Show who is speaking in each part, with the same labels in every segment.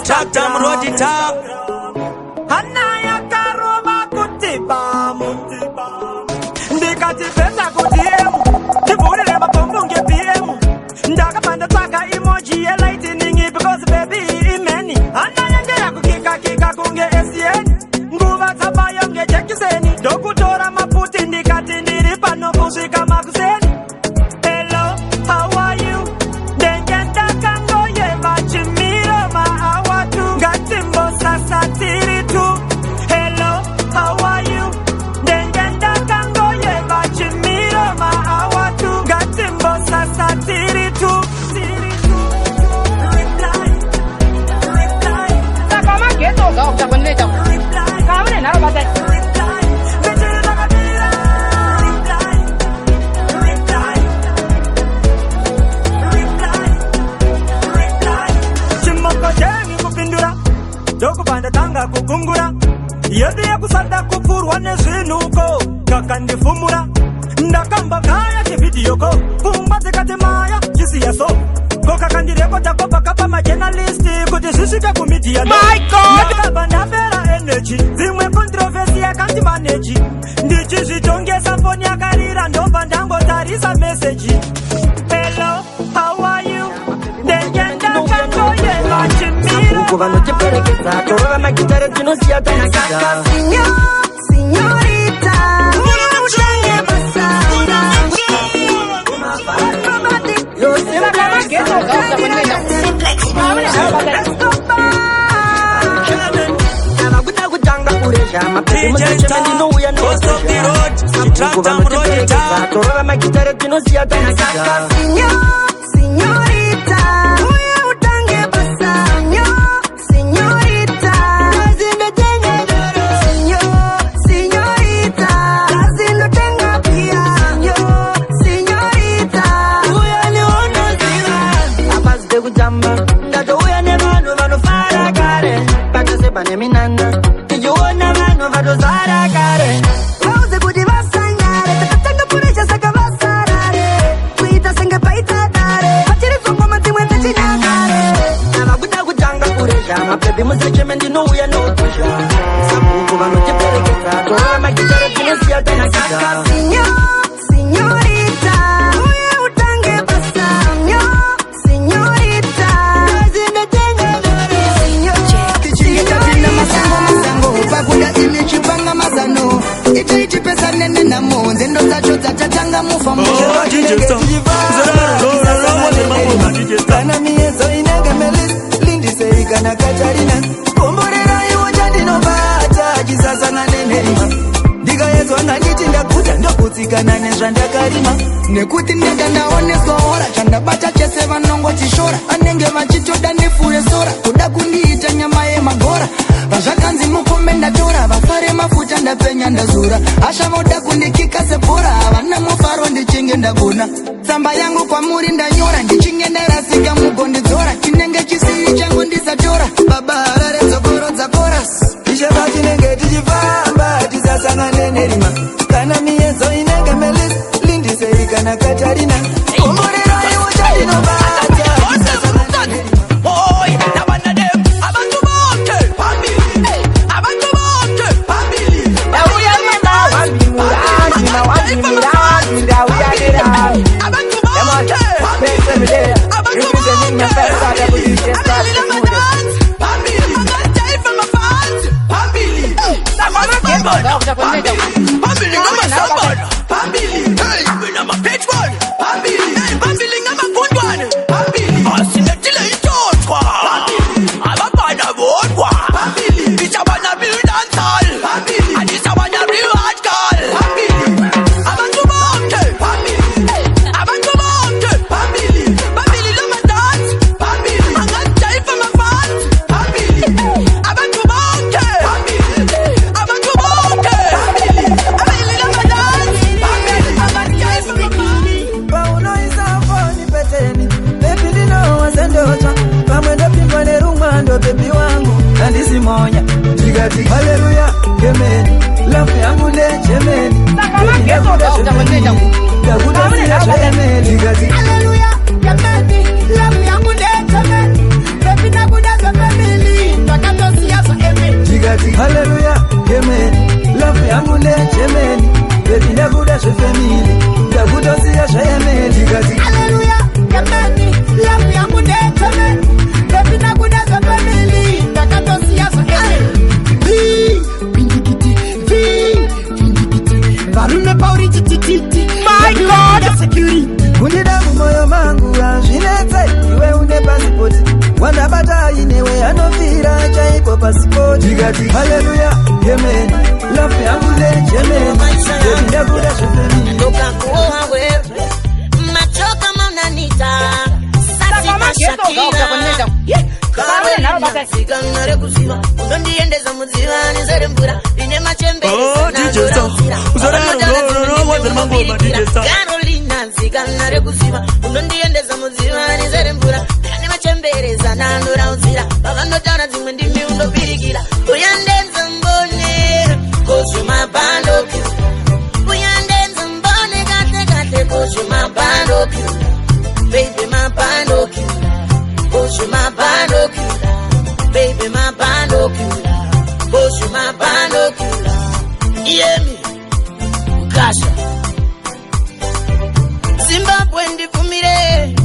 Speaker 1: Chapter Mrodi Tap.
Speaker 2: Anaya karoma kutibamu. Ndikati pesa kutiemu. Tibulile mapombo nge PM. Ndakapanda twaka emoji ya lightning because baby imeni. Anaya ngera kukika kunge SN. Nguva tabayo nge jekiseni. Dokutora maputi ndikati ndiripa no kusika makuseni. Hello, how are you? Dengenda kango ye machimiro maawatu. Gatimbo sasa tiri tu. Hello, how are you? Dengenda kango ye machimiro maawatu. Gatimbo sasa tiri tu. Reply.
Speaker 3: Kama keto ga opta banne jao. Kama ne naro batai. Dokupanda tanga kukungura yedi ya kusada kupurwa nezinuko kakandifumura ndakamba kaya chividiyoko kumbazi katemaya chisiyaso kokakandireko takopa kapa majenalisti kuti zvisvike kumidiya ndakaba ndapera energy dzimwe kontrovesi yakanti maneji ndichizvitongesa foni yakarira ndobva ndangotarisa meseji. Hello, how are you? Ndengenda kangoyema chimiro
Speaker 4: Cubano te perequeza, toda la guitarra que no se atanza.
Speaker 5: Señorita, ¿qué pasa?
Speaker 3: Yo sé kama keto ga opta banne jao. Kama ne naro batai.
Speaker 1: DJ Star, Coast of the Road. Chapter Mrodi Tap.
Speaker 4: Toda la guitarra que no se atanza.
Speaker 5: Señorita, ¿qué pasa? Señorita, señorita, casi no tengo pía. Señorita,
Speaker 4: Apaz de kujamba, ndato uya ne manu vano fara kare. Paka se bane minana, tijo ona manu vano zara kare.
Speaker 5: pauze kuti vasanyare, takatanga puresha saka vasarare. Kuita senge paita dare, pachiri fongo matimwe tachinyakare.
Speaker 4: Navakuda kutanga kuresha, mapepi musecheme ndino uya no kusha. Sabuku vano te perequeza, toda la guitarra que no se atanza.
Speaker 5: Señorita, ¿qué pasa? Señorita,
Speaker 6: Tichingeta masango pakuda imichipanga mazano iti pesa nene na monde ndo zacho tatanga mufa
Speaker 1: DJ Star.
Speaker 6: kana miezo inaga melis lindi seika na katarina komborera iwo jandi no bata kisasa na nenema ndiga yezo nganditi ndakuta ndokutsikana nezvandakarima nekuti ndega ndaoneswa ora chandabata chese vanongo chishora anenge vachitoda ndifure sora kuda kundiita nyama yemagora vazvakanzi mukombe ndatora vafare mafuta ndapenya ndazura asha voda kundikika sepora havana mufaro ndichinge ndagona tsamba yangu kwamuri ndanyora ndichinge ndarasika mugondidzora chinenge chisiri changu ndisatora baba harare dzokoro dzakoras isheva tinenge tichifamba tisasangane nerima kana miezo inenge melis lindiseika na katarina komborera iwo chandinobata Hallelujah, amen. Love yangu lechemeni.
Speaker 3: Kama keto ga opta banne jao. Kama ne naro batai.
Speaker 5: hallelujah, jamani, love yangu lechemeni. Baby nakuda za family.
Speaker 6: ndikati haleluya amen. Love yangu ndechemeni, baby ndakuda zvefamily, ndakutosiya zvayemeni. Ndikati
Speaker 2: haleluya amen. Love yangu ndechemeni, baby ndakuda zvefamily, ndakatosiya zvayemeni. Varume pauri chitititi, my god security.
Speaker 6: Kundida mumoyo mangu azvinetse, iwe une passport, wandabata inewe anofira chaipo passport. Ndikati haleluya amen. Love yangu ndechemeni, baby ndakuda zvefamily.
Speaker 7: Ndokakuoa wewe, machoka maunanita, sasi mashakira. Sigana rekuziva, unondiendeza mudziva nizere mvura, ine machembere Carolina, sigana rekuziva, unondiendeza mudziva nizere mvura, ine machembere zanandura uzira, pavanotana dzimwe ndimi undopirikira, uyandenza mbone, kosu mabandoki, uyandenza mbone kate kosu mabandoki, baby mabandoki, kosu mabandoki. Baby, my binocular, push my binocular. Hear me, Kasha. Zimbabwe ndifumire,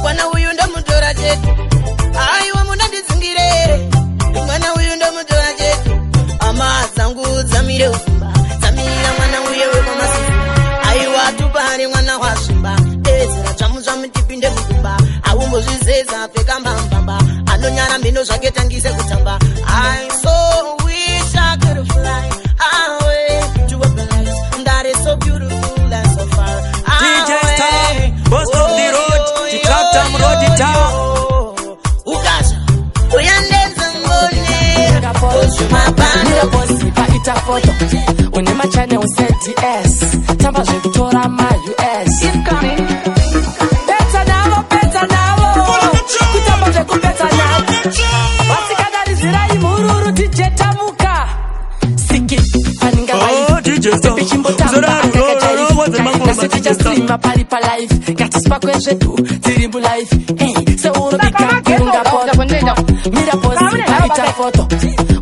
Speaker 7: mwana uyu ndomutora chetu. Aiwa muna ndizingire, mwana uyu ndomutora chetu. Ama zangu zamire ufumba, zamira mwana uye weko masifu. Aiwa tupari mwana wasumba, ezera chamuzwa mutipinde mukumba. Awumbo zvizeza peka mbambamba. Anonyara mino zvake tangise kutamba. I so wish I could fly away to a place that is so beautiful and so far.
Speaker 1: DJ Star, boss of the road, the trap time road it down.
Speaker 7: Ukasha, uyandenza mbone, push my band.
Speaker 8: Nira bosi pa ita photo, une machane useti S, tamba zekutora ma US. Incoming. Peta navo, kutamba zekupeta navo. Vasikadarizira imururu DJ Tamuka. Siki, paninga vai.
Speaker 1: DJ Star,
Speaker 8: Bichimbotamba akakajairi. Nasitija streama pari pa life. Gatispa kwenzetu, zirimbu life. Hey, se urubika kirunga poto. Mira posi pa ita photo,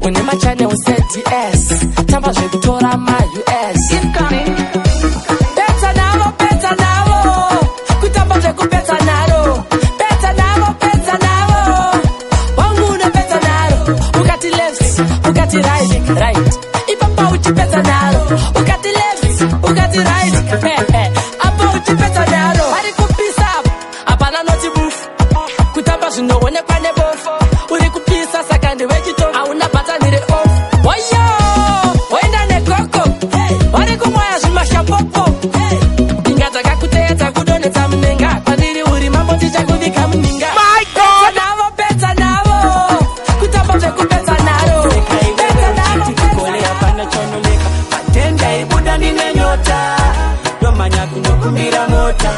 Speaker 8: une machane useti S, tamba zekutora ma US. Incoming. Peta navo, kutamba zekupeta naro. Peta navo. Wangune peta naro. Ukati left, ukati right. Ipapa uchi peta naro. Ukati left, ukati right. Apa uchi peta naro. Hari kupisa, apana noti bufu. Kutamba zino one kwane bofu. Uri kupisa sakande wejito. Auna bata nire off. Wayo, wenda ne koko. Wari kumoya zimasha popo. Ingata kakuteta kudone tamunenga. Padiri uri mambo tija kudika mninga.
Speaker 2: My god
Speaker 8: Peta navo, kutamba zekupeta naro. Peta navo,
Speaker 2: kole apana chonoleka, patenda ibuda nine nyota. Domanya kunokumbira mota.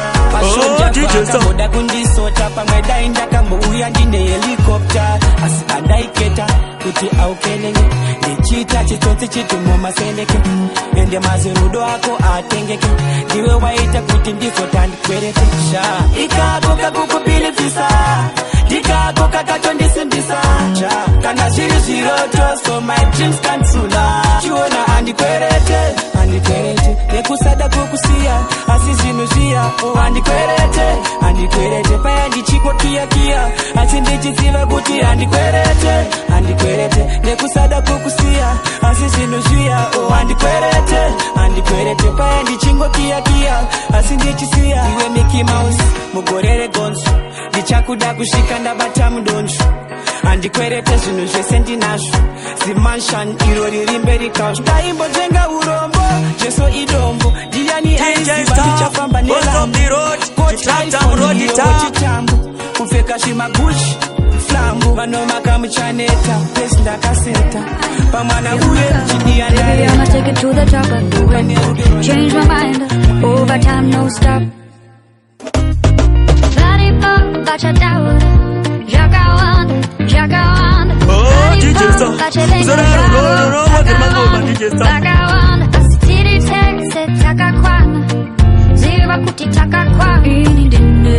Speaker 1: DJ Star.
Speaker 2: Moda kundisota pamweda indaka mbuya ndine helicopter. Asikandaiketa kuti aukenenge, ndichita chitotsi chitumo masendeke. Ende mazirudo ako atengeke, ndiwe waita kuti ndisota ndikwereke. Ikagoka kukupilipisa, ndikagoka kachondisimbisa. Kana zviri zviroto, so my dreams cancela. Chiona andikwerete, nekusada kukusiya, asi zvinhu zviya. Oh andikwerete, paya ndichiko kia. Asi ndichiziva kuti andikwerete, nekusada kukusiya, asi zvinhu zviya. Oh andikwerete, paya ndichingo kia. Asi ndichisiya, iwe Mickey Mouse, mugorere gonzo. Ndichakuda kusvika ndabata mudonzvo. Andikwerete zvinhu zvese ndinazvo. Zimansion iro riri mberi kausho. Ndaimbotenga urombo, Jesu idombo. Ndiani aiziva ndichafamba nelambo. Chitambo, kupfeka zvimaguchi, flambo. Vanomaka muchaneta, pesi ndakaseta. Pamwana uye chidiana.
Speaker 9: Baby, I'ma take it to the top of the way. Change my mind, over time, no stop. Bacia daura, joga onda.
Speaker 1: Oh, DJ Star.
Speaker 9: Vagabanda, asitiri tese takakwana. Ziva kuti takakwana. Inindinde.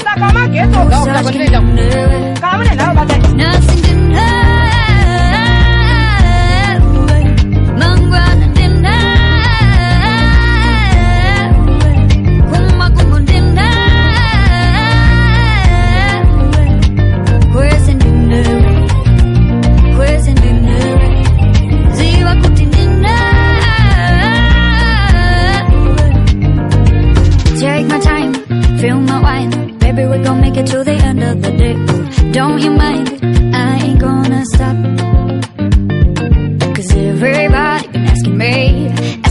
Speaker 3: Takamageto,
Speaker 9: Nothing to know.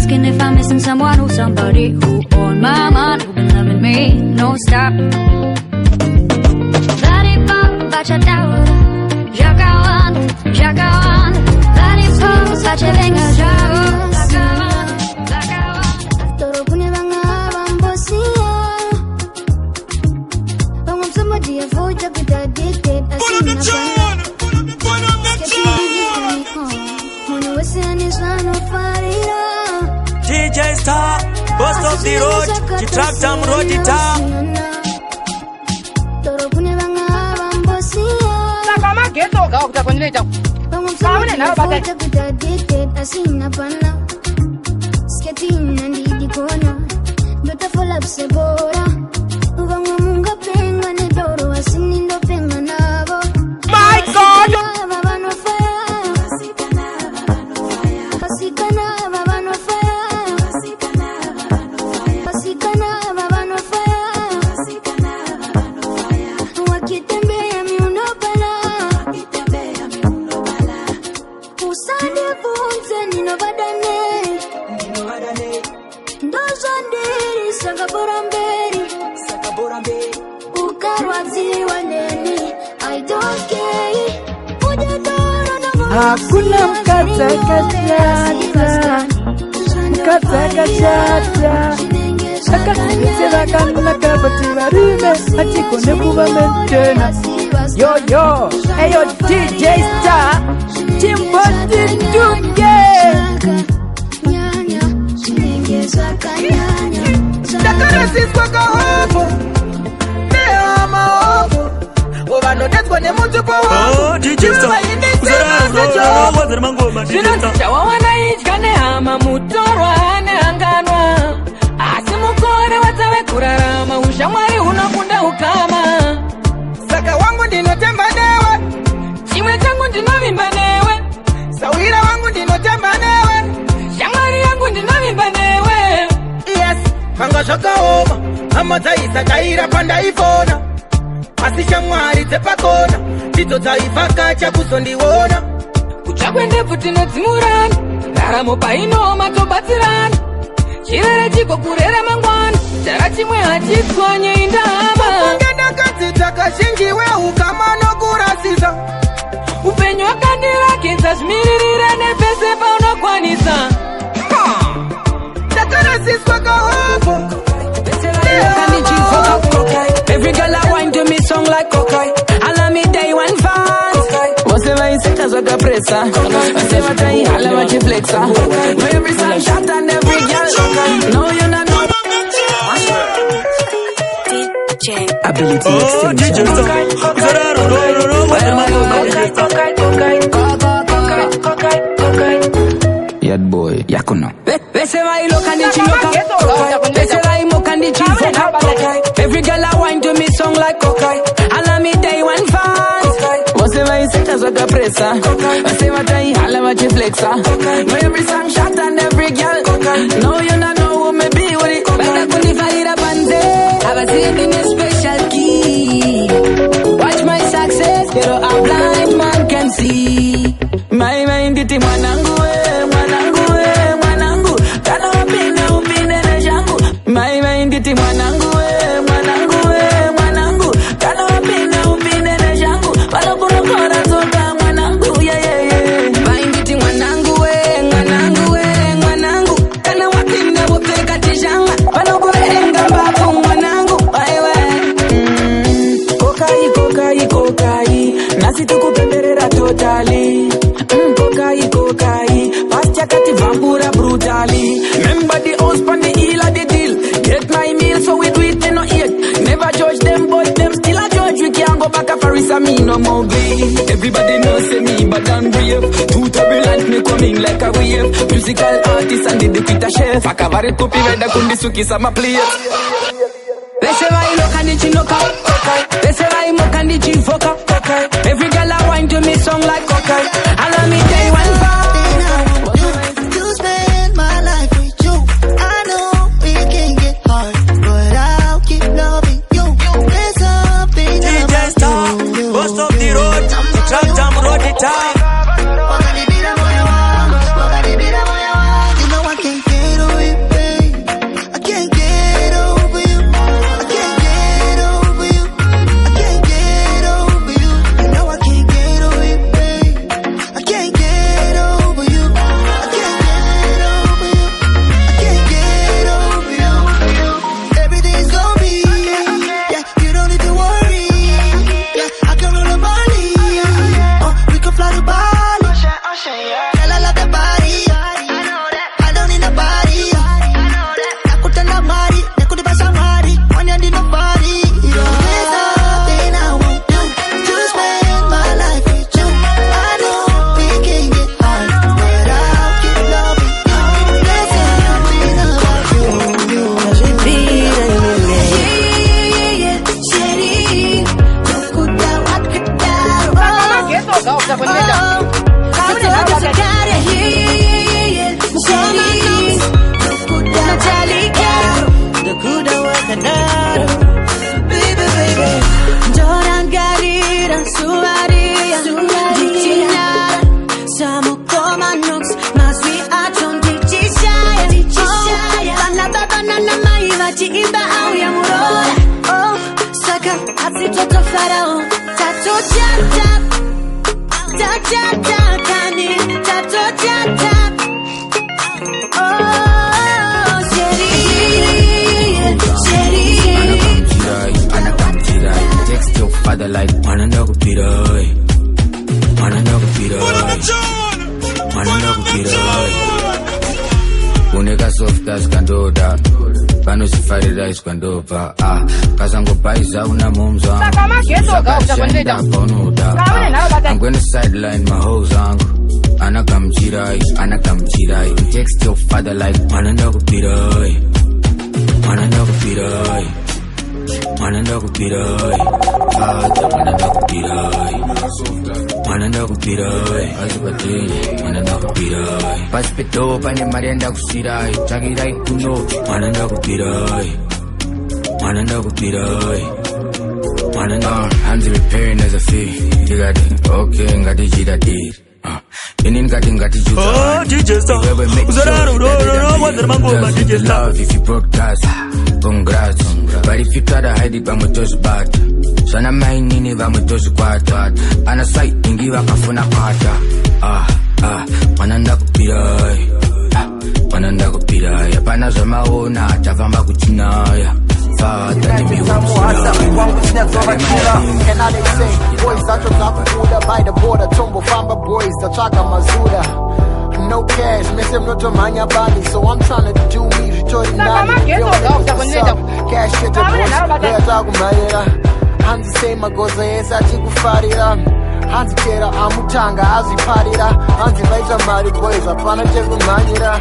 Speaker 9: asking if I'm missing someone or somebody who on my mind, who been loving me, no stop. Lollipop, faccia taura, jacawanda. Lollipop, faccia venga, jacawanda. Toro pune vanga vambosia. Vangam somebody avoid to get addicted. I see my
Speaker 1: DJ Star, boss of the road, the track jam road it up.
Speaker 3: My God!
Speaker 4: Hakuna mkata-kata akasibisera kanuna kabati barime achikone kuba mentena. Yo yo, eyo DJ Star Chimboti Duke Takarasiswa kahopo Nea mahopo Uvanotetswa nemutu kwa wapo
Speaker 1: Oh, DJ Star
Speaker 8: Zvinonzichawa wanaitya nehama mutorwa nehanganwa asi mukore watave kurarama ushamwari hunokunda ukama.
Speaker 4: Saka wangu ndinotemba newe,
Speaker 8: Chimwe changu ndinovimba newe,
Speaker 4: sawira wangu ndinotemba newe,
Speaker 8: shamwari yangu ndinovimba newe.
Speaker 4: Yes, manga zvakaoma hama dzaisakaira pandaifona asi shamwari dzepakona ndidzo dzaivhakacha kuzondiona.
Speaker 8: Kutsva kwendebvu tinodzimurana, ndaramo painoma tobatsirana, chirere chigokurera mangwana, chara chimwe hachitswanye indama.
Speaker 4: Ndakadzidza kazhinjiwe ukama nokurasisa,
Speaker 8: upenyu hwakandirakidza zvimiririra nepese paunokwanisa.
Speaker 4: Ndakarasiswa kahopo
Speaker 8: Every girl I wine to me song like cockeye. Allow me day one fast. Whatever you say, that's what I press. Whatever day, I love what you flex. No, every song shot and every girl. No, you're not no.
Speaker 1: Ability extension.
Speaker 10: Yad boy, yakuno.
Speaker 8: Weseva iloka ndichiloka. Weseva imoka ndichifoka. Every girl I wine to me song like cockeye. Allow me day one fast. Whatever you say, that's what I press. Whatever day, I love what you flex. No, every song shot and every girl. No, you not know who me be with it. Better kunifahira panze. I've seen in a special key. Watch my success, pero a blind man can see. My mind iti mwanangu kana wapina upine na jangu. My mind iti mwanangu kana wapina upine na jangu. Walokunokora toka mwanangu yeah. Mind iti mwanangu kana wapina upeka tijanga. Walokurenga mbapo mwanangu kokai nasi tukupemberera totally. Kokai past yakati vambura brutally. Remember the house pan the heel of the deal. Get my meal so we do it in no eat. Never judge them boys, them still a judge. We can't go back a Farisa, me no Mowgli. Everybody knows say me bad and brave. Too turbulent me coming like a wave. Musical artist and the pita chef. Akavari kopi veda kundisuki sama play. Weseva iloka ndichinoka. Weseva imoka ndichifoka. Every girl I wine to me song like cockeye. Allow me day one fast.
Speaker 11: To spend my life with you. I know it can get hard, but I'll keep loving you. There's something
Speaker 1: DJ Star, boss of the road, the track jam road it up.
Speaker 11: You know I can't get achiimba au ya murora. Oh, saka atitoto farao. Tato chata, chata kani, tato chata. Oh, Sherry.
Speaker 10: Anakamchirai. Text your father like mananda kupirai. Mananda kupirai. Uneka soft as kandoda. Pano sifarira iskandopa. Kazango paisa una momza. I'm gonna sideline my whole zango. Anakamchirai. Text your father like mananda kupirai. Mananda kupirai. Mananda kupirai. Azipatini. Mananda kupirai. Paspito pane marienda kusirai. Chagirai kuno. Mananda kupirai. Hands repairing as a fee. Digadi. Okay, ngati jidadi. Ngati juta.
Speaker 1: Oh, DJ Star.
Speaker 10: Love if you broadcast. Congrats. But if you try to hide it, vamos todos bata. Sana mainini vamos todos kwata. Ana site ingiwa kafuna kwata. Mananda kupirai. Hapana zama ona atavamba kuchinaya. Fata ni miwamsina.
Speaker 12: And now they say, boys achoka kukuda by the border. Tumbo famba boys, tachaka mazuda. No cash, mese mnoto manya bani. So I'm trying to do me, Vitori nani. Yo, what's up? Cash shit to boys, lea taku mayera. Hanzi say magoza yesa chikufarira. Hanzi kera amutanga aziparira. Hanzi vaita mari boys, apana cheku manyira.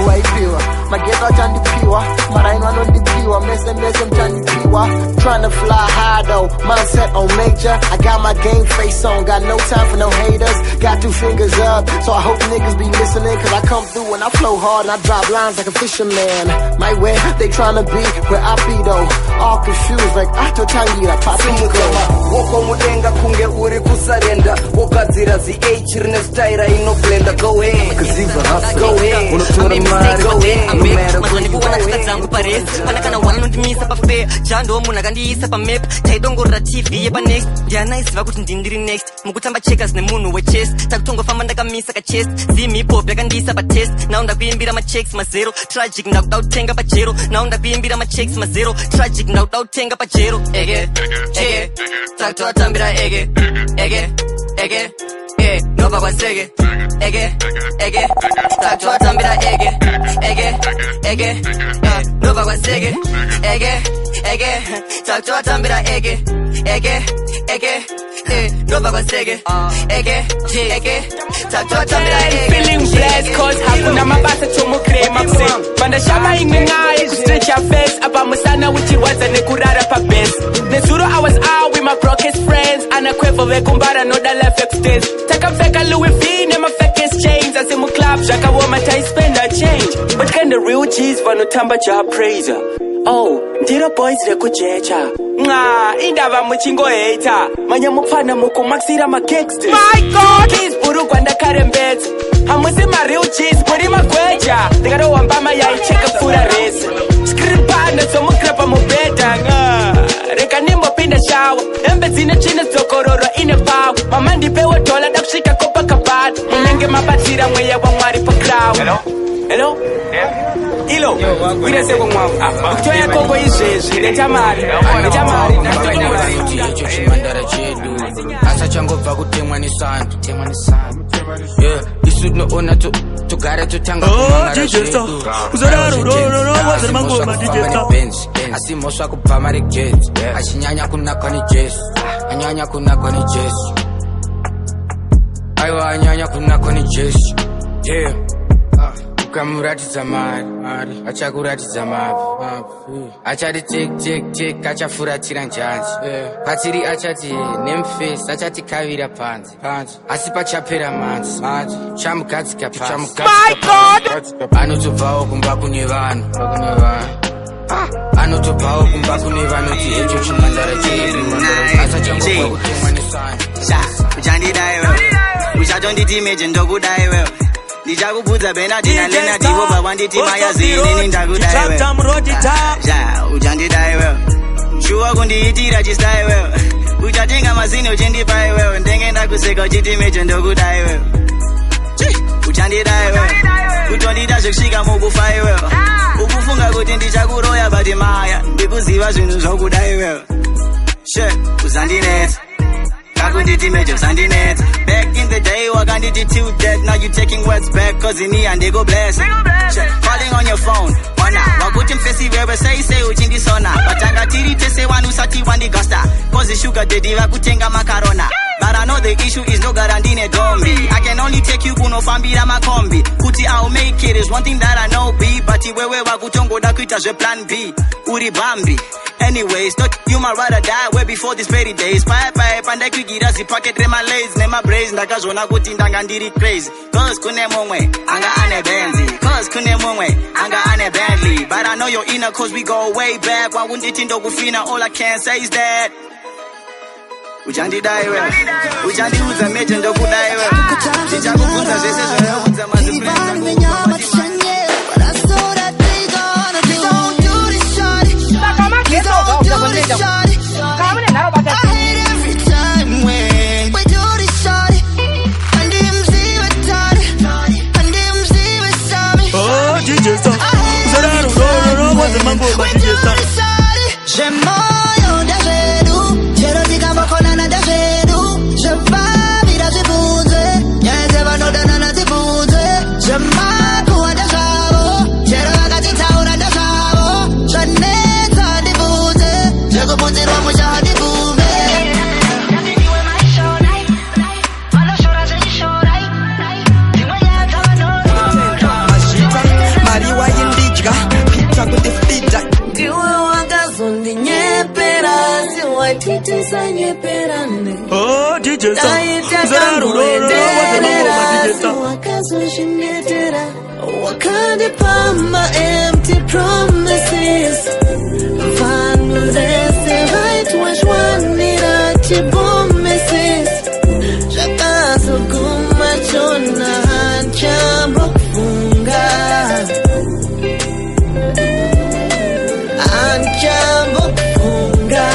Speaker 12: Waipiwa, mageta chandipiwa. Maraino anondipiwa, mese mchandipiwa. Trying to fly high though, mindset on major. I got my game face on, got no time for no haters. Got 2 fingers up, so I hope niggas be listening. Cause I come through and I flow hard and I drop lines like a fisherman. My way, they tryna be where I be though. All confused like Atotangira, Papiko.
Speaker 13: Woko mudenga kunge uri kusarenda. Wokadzira zi-H rine style ino blender. Go ahead, go ahead. Unotura mari, go ahead. No matter where you go ahead.
Speaker 14: Panakana wanondimisa pa fair. Chando munagandisa pa map. Taidongora TV yeba next. Diana isiva kuti ndindiri next. Mukutamba checkers ne munu we chest. Takutongo fama ndakamisa ka chest. Zimi pop yakandisa pa test. Naunda kuimbira ma checks ma zero. Tragic ndautenga pa jero. Naunda kuimbira ma checks ma zero. Tragic ndautenga pa jero. Ege. Takto atambira ege. Nova kwa sege. Ege. Takto atambira ege. Nova kwa sege. Ege. Takto atambira ege. Nova kwa sege. Ege. Takto atambira ege.
Speaker 15: Feeling blessed cause hakuna mabasa tumukre mapse. Banda shama ingengaye kustretch your face. Aba musana wichiwaza nekurara pa base. Nesuro I was out with my brokest friends. Anakwevo vekumbara no da life extends. Taka feka Louis V nema fakest chains. As in my club shaka woma tai spend a change. But kinda real G's vanotamba job praiser. Oh, ndiro boys rekujecha. Indava muchingo hater. Manya mupana muku maxira ma gangsters. My God, kids buru kwanda karembets. Hamusi ma real G's buri magweja. Ndingaro wambama ya icheka fura race. Skripana so mukrapa mubeta. Reka nimbo pinda shower. Embe zine chine zokororo ine power. Mama ndipewe dola da kushika kopa kabat. Mulenge mabatira mweya wa mwari pa crowd. Hello? Ilo, vile seko mwavu. Kuchoya kongo isheshi, letamari.
Speaker 10: Echo chimandara chedu. Asa chango vaku temwa ni sandu. Yeah, isu no ona tugare tutanga kumangara chedu. Asimoswa kupama ni jet. Ashinyanya kunakwa ni jesu. Anyanya kunakwa ni jesu. Aiwa anyanya kunakwa ni jesu. Yeah. Ukamuratiza mari, achakuratidza mavi. Achati tik, achafuratira njanji. Patiri achati nemface, achati kavira panzi. Asi pachapera manzi, chamugadzika panzi. My God! Anotobvawo kumba kune vanhu. Anotobvawo kumba kune vanhu ti echo chimandara chedu. Asachangobva kutemwa nesani.
Speaker 16: Uchandidai wewe. Uchatonditi image ndokudai wewe. Ndichakubvunza Bernardina Lena Divo Bawanditi Maya Zini ndakudai wewe. Uchandidai wewe. Shuwa kundiitira chistai wewe. Uchatenga mazini uchindipai wewe. Ndenge ndakuseka uchiti mecho ndokudai wewe. Uchandidai wewe. Kutondida zvekushika mukufai wewe. Ukufunga kuti ndichakuroya bati maya. Ndikuziva zvinhu zvokudai wewe. Uzandinetsa. Kakunditi mecho uzandinetsa. Back in the day wakanditi till death. Now you taking words back cause in me and they go bless. Calling on your phone. Wana wakuti mfesi wewe say uchindisona. Batanga tiri tese wanu sati wandigasta. Cause sugar daddy vakutenga makarona. But I know the issue is no garantine dombi. I can only take you kuno fambira makombi. Kuti I'll make it is one thing that I know B. But wewe wakutongo da kuita je plan B. Uri bambi. Anyways, not you my ride die way before these petty days. Bye panda kwigira zi pocket rema lays nema brains ndakazona kuti ndanga ndiri crazy. Cause kune momwe anga ane benzi. Cause kune momwe anga ane Bentley. But I know you're inner cause we go way back. Why wouldn't it ndokufina? All I can say is that uchandidai wewe. Uchandiudza meje ndokudai wewe. Ndichakubvunza zvese zvinoudza maziprenza.
Speaker 2: Oh, DJ
Speaker 17: my empty promises. Right, which one need I to promises? Jakazo kumachona chambo funga. Chambo funga.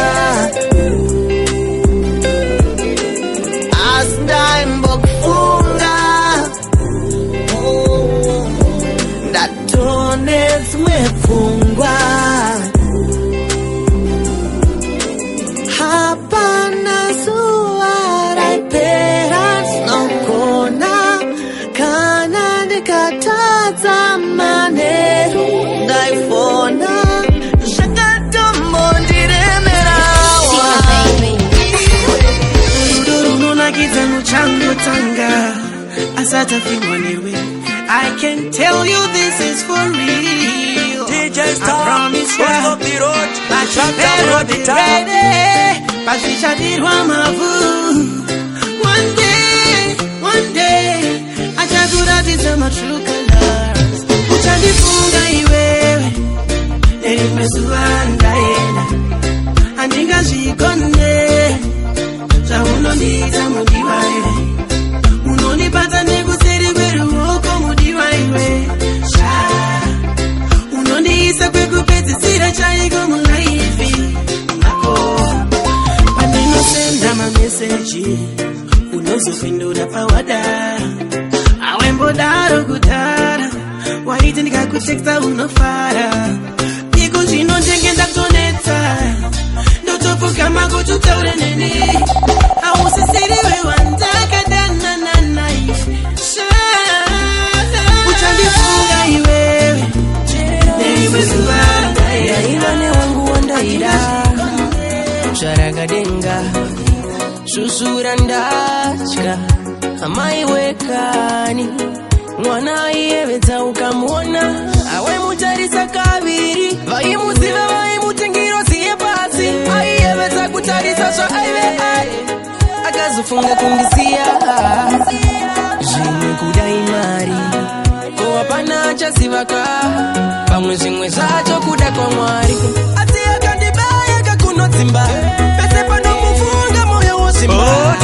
Speaker 2: I can tell you this is for real. DJ Star, I promise you. What's up the road? One day, I chakura my true colors. Uchandifunga iwewe, nimesuanda ena. Andinga shikone, chauno ndita mudiwae. Unonipata nekuseri kweru woko mudiwaiwe. Unoniisa kwekupedzisira chaiko mulaifi mako. Panenosenda mameseji unozopindura pawada. Awembodaro kudara waiti ndikakuteksta unofara. Iko zvino ndenge ndakutonetsa ndotofuka mako tutaure neni. Ausisiriwe wandakadana nanai. Uchandifunga iwewe neiwezuva yaivane wangu wandaira. Charagadenga susura ndatya amaiwekani. Mwana iyevedza ukamuona awemutarisa kaviri. Vaimuziva vaimutengiro ziye pasi. Aiyevedza kutarisa zvaaive ari. Akazofunga kundisiya zvimwe kudai mari. Ko hapana achazivaka pamwe zvimwe zvacho kuda kwaMwari. Asi akandibaya kakunodzimba pese panomufunga moyo wosimba.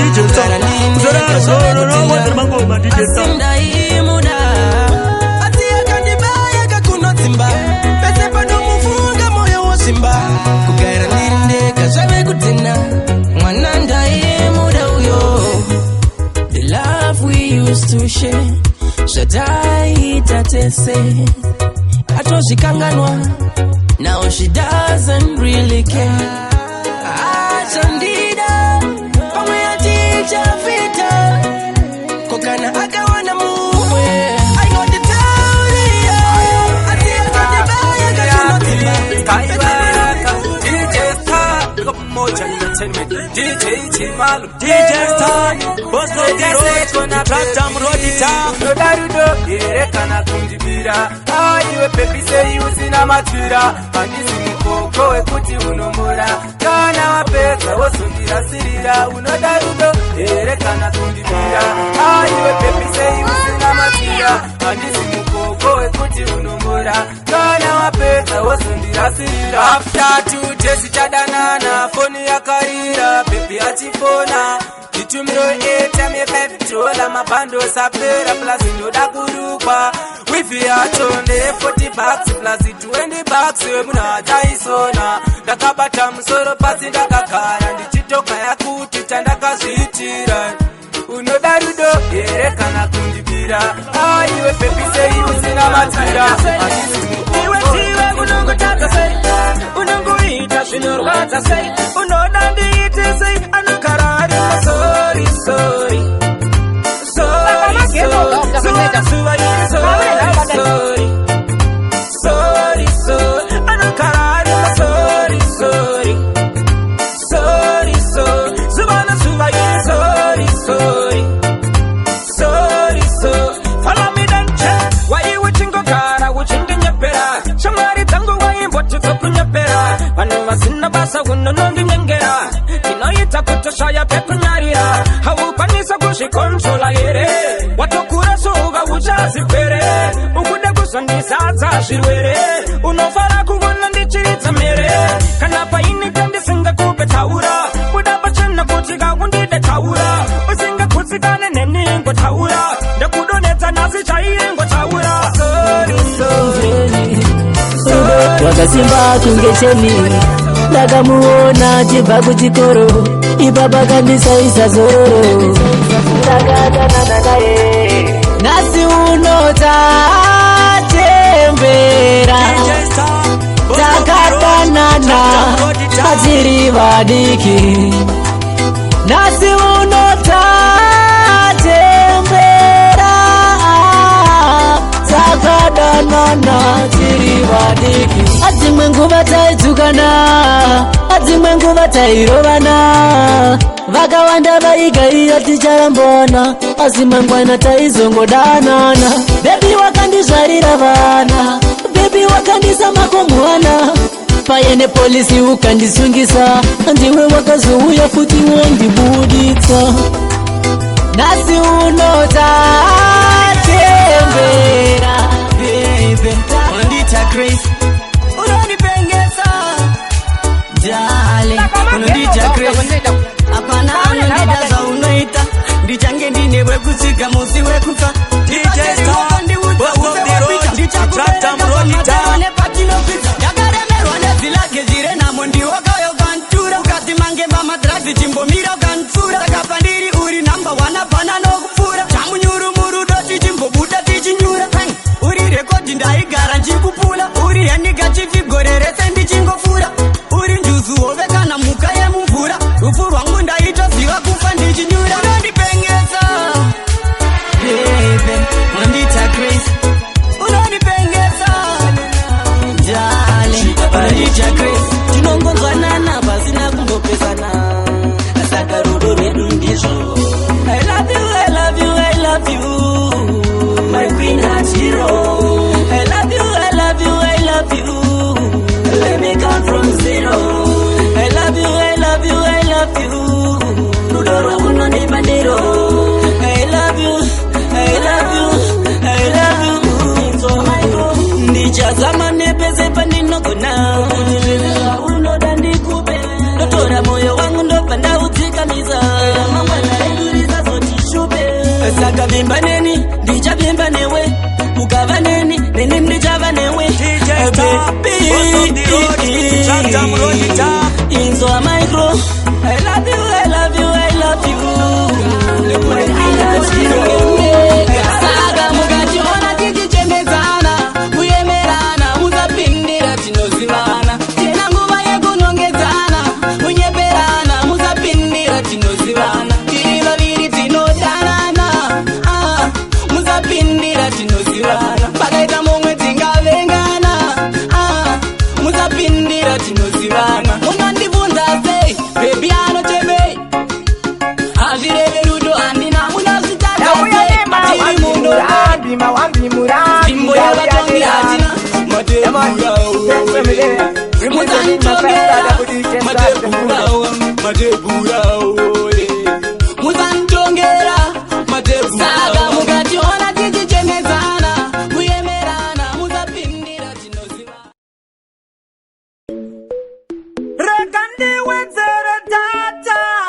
Speaker 2: Asindaimuda
Speaker 8: she Shaddai tatese Atoshikanganwa. Now she doesn't really care. Chandida Pamwe ya teacher vita Kokana akawana muwe I got the town I see I got the bag
Speaker 2: DJ Star Moja Entertainment DJ Chimalu
Speaker 1: DJ Star Boss of the road Track Jam Road Town
Speaker 2: No darudo yerekana kunjibira Iwe pepi se usina matira Pangizi mkoko wekuti unomura Kana wapesa wosundira sirira Uno darudo yerekana kunjibira Iwe pepi se usina matira Pangizi mkoko wekuti unomura Kana wapesa wosundira sirira After 2 days chadanana Foni ya karira Pepi achifona Kitumiro 8 me petrola mabando sapera plus ndoda kurukwa wifi atonde 40 bucks plus 20 bucks muna taisona ndakabata musoro pasi ndakakara ndichitoka yakuti tandakazviitira unoda rudo yerekana kunjibira iwe pepise usina matira iwe tiwe unongotaka sei unongoita zvinorwadza sei unoda ndiite sei anokarari sorry sorry sorry sorry sorry anokarari sorry sorry sorry sorry zubana suvaye sorry sorry sorry sorry follow me then check why you uchingogara uchindinyepera shamwari dzangu waimbotibva kunyepera vanhu vasina basa unonondinyengera inoita kutoshaya pekunyarira haukwanisa kuzvikontrola here watokura souva uchazipere ukude kuzondisadza zvirwere unofara kuvona ndichiridza mere kana painike ndisingakupe taura buda pachena kuti kakundide taura usingakutsikane neningotaura ndakudonedza nhasi chaiye ngotaura
Speaker 18: wakasimba kunge cheni ndakamuona chibva kuchikoro ipapa kandisaisa zororo ndakadanana naye nhasi uno tatembera takadanana atiri vadiki nhasi uno tatembera takadanana tiri vadiki adzimwe nguva taidzukana adzimwe nguva tairovana vakawanda vaigaira ticharambona asi mangwana taizongodanana bebi wakandizvarira vana bebi wakandisa makomuhana paine polisi ukandisungisa ndiwe wakazouya futi wondibuditsa nhasi uno tatembera
Speaker 4: baby wandita Grace unondipengesa darling unondita Grace apana unondida zvaunoita ndichange ndinewe kusvika musi wekufa
Speaker 1: DJ Star Boss of the road Track Jam Road Town
Speaker 4: ndakaremerwa nezilage zvire nhamo ndiwakayo kantura ukati mange mamadradzi chimbomira ukantsura saka pandiri uri namba 1 apana nokupfuura chamunyurumuru doti chimbobuda tichinyura uri rekodhi ndaigara nchikupula uri henika chifigorerese ndichingofura uri njuzu hove kana mhuka yemumvura rufu rwangu ndaitoziva kufa ndichinyura unondipengesa bebe wandita Grace unondipengesa jale unondita Grace tinongonzwanana pasina kumbopesana saka rudo redu ndizvo I love you, I love you, I love you my queen heart hero I love you, I love you, I love you let me come from zero I love you, I love you, I love you rudo rwangu nondibandiro I love you, I love you, I love you so my girl ndichazama nepese pandinogona kutivezera unoda ndikupe ndotora moyo wangu ndobva ndaudzikamisa mangwana edu risazotishupe saka vimba neni ndichavimba newe ukava neni neni ndichava newe inzo amicro I love you, I love you, I love you muzanditongera saka mukationa tichichemedzana kuyemerana muzapindira tinoziva
Speaker 2: rega ndiwe